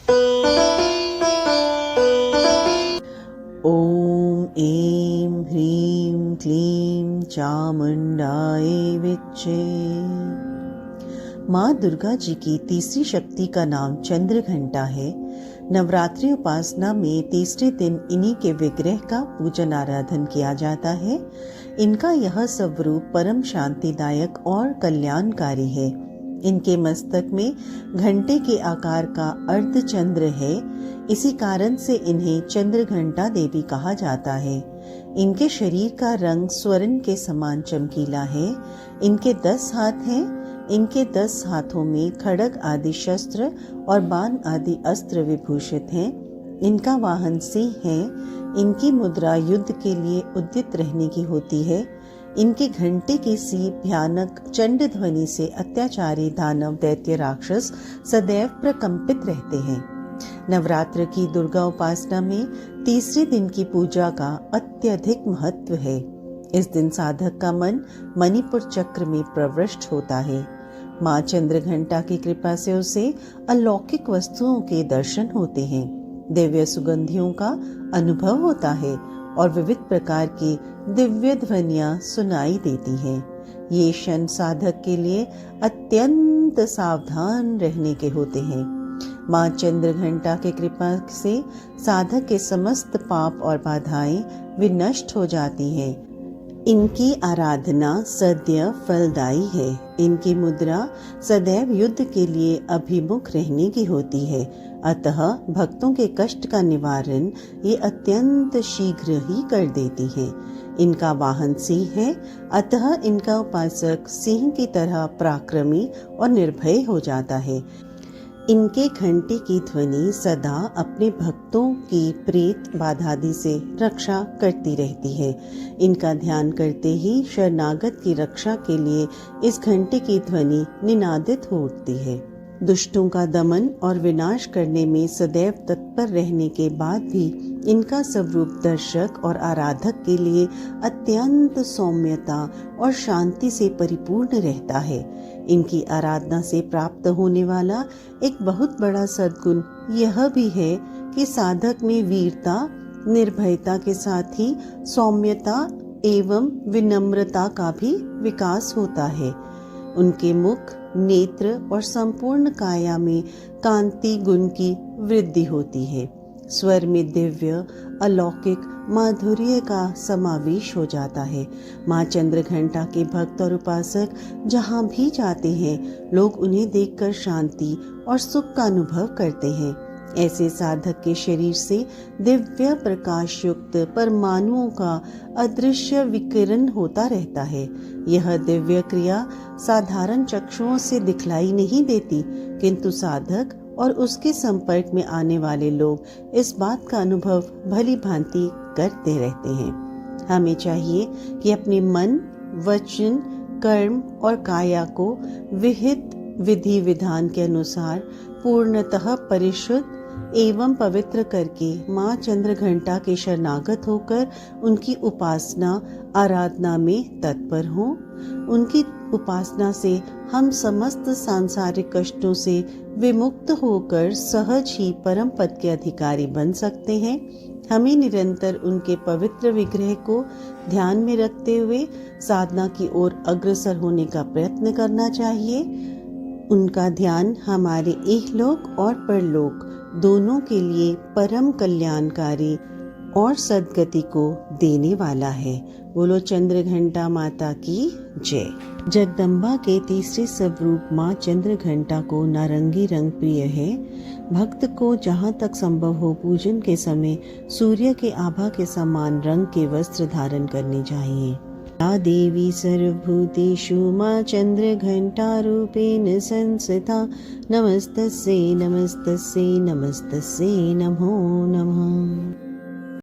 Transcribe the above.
ॐ ऐं ह्रीं क्लीं चामुण्डाय विच्चे। माँ दुर्गा जी की तीसरी शक्ति का नाम चंद्र घंटा है। नवरात्रि उपासना में तीसरे दिन इन्हीं के विग्रह का पूजन आराधन किया जाता है। इनका यह स्वरूप परम शांतिदायक और कल्याणकारी है। इनके मस्तक में घंटे के आकार का अर्धचंद्र है। इसी कारण से इन्हें चंद्र घंटा देवी कहा जाता है। इनके शरीर का रंग स्वर्ण के समान चमकीला है। इनके 10 हाथ हैं। इनके 10 हाथों में खड्ग आदि शस्त्र और बाण आदि अस्त्र विभूषित हैं। इनका वाहन सिंह है। इनकी मुद्रा युद्ध के लिए उद्यत रहने की होती है। इनके घंटे की सी भयानक चंड ध्वनि से अत्याचारी दानव दैत्य राक्षस सदैव प्रकंपित रहते हैं। नवरात्र की दुर्गा उपासना में तीसरे दिन की पूजा का अत्यधिक महत्व है। इस दिन साधक का मन मणिपुर चक्र में प्रविष्ट होता है। माँ चंद्र घंटा की कृपा से उसे अलौकिक वस्तुओं के दर्शन होते हैं, दिव्य सुगंधियों का अनुभव होता है और विविध प्रकार की दिव्य ध्वनियां सुनाई देती हैं। ये क्षण साधक के लिए अत्यंत सावधान रहने के होते हैं। माँ चंद्र घंटा के कृपा से साधक के समस्त पाप और बाधाएं विनष्ट हो जाती हैं। इनकी आराधना सदैव फलदायी है। इनकी मुद्रा सदैव युद्ध के लिए अभिमुख रहने की होती है। अतः भक्तों के कष्ट का निवारण ये अत्यंत शीघ्र ही कर देती है। इनका वाहन सिंह है। अतः इनका उपासक सिंह की तरह पराक्रमी और निर्भय हो जाता है। इनके घंटे की ध्वनि सदा अपने भक्तों की प्रेत बाधादि से रक्षा करती रहती है। इनका ध्यान करते ही शरणागत की रक्षा के लिए इस घंटे की ध्वनि निनादित हो उठती है। दुष्टों का दमन और विनाश करने में सदैव तत्पर रहने के बाद भी इनका स्वरूप दर्शक और आराधक के लिए अत्यंत सौम्यता और शांति से परिपूर्ण रहता है। इनकी आराधना से प्राप्त होने वाला एक बहुत बड़ा सद्गुण यह भी है कि साधक में वीरता, निर्भयता के साथ ही सौम्यता एवं विनम्रता का भी विकास होता है। उनके मुख, नेत्र और संपूर्ण काया में कांति गुण की वृद्धि होती है। स्वर में दिव्य अलौकिक माधुर्य का समावेश हो जाता है। माँ चंद्र घंटा के भक्त और उपासक जहाँ भी जाते हैं, लोग उन्हें देखकर शांति और सुख का अनुभव करते हैं। ऐसे साधक के शरीर से दिव्य प्रकाश युक्त परमाणुओं का अदृश्य विकिरण होता रहता है। यह दिव्य क्रिया साधारण चक्षुओं से दिखलाई नहीं देती, किंतु साधक और उसके संपर्क में आने वाले लोग इस बात का अनुभव भली भांति करते रहते हैं। हमें चाहिए कि अपने मन, वचन, कर्म और काया को विहित विधि विधान के अनुसार पूर्णतः परिशुद्ध एवं पवित्र करके माँ चंद्र घंटा के शरणागत होकर उनकी उपासना आराधना में तत्पर हों। उनकी उपासना से हम समस्त सांसारिक कष्टों से विमुक्त होकर सहज ही परम पद के अधिकारी बन सकते हैं। हमें निरंतर उनके पवित्र विग्रह को ध्यान में रखते हुए साधना की ओर अग्रसर होने का प्रयत्न करना चाहिए। उनका ध्यान हमारे इहलोक और परलोक दोनों के लिए परम कल्याणकारी और सद्गति को देने वाला है। बोलो चंद्र घंटा माता की जय। जगदम्बा के तीसरे स्वरूप माँ चंद्र घंटा को नारंगी रंग प्रिय है। भक्त को जहाँ तक संभव हो पूजन के समय सूर्य के आभा के समान रंग के वस्त्र धारण करने चाहिए। या देवी सर्वभूतेषु माँ चंद्र घंटा रूपेण संस्थिता नमस्तस्यै नमस्तस्यै नमस्तस्यै नमो नमः।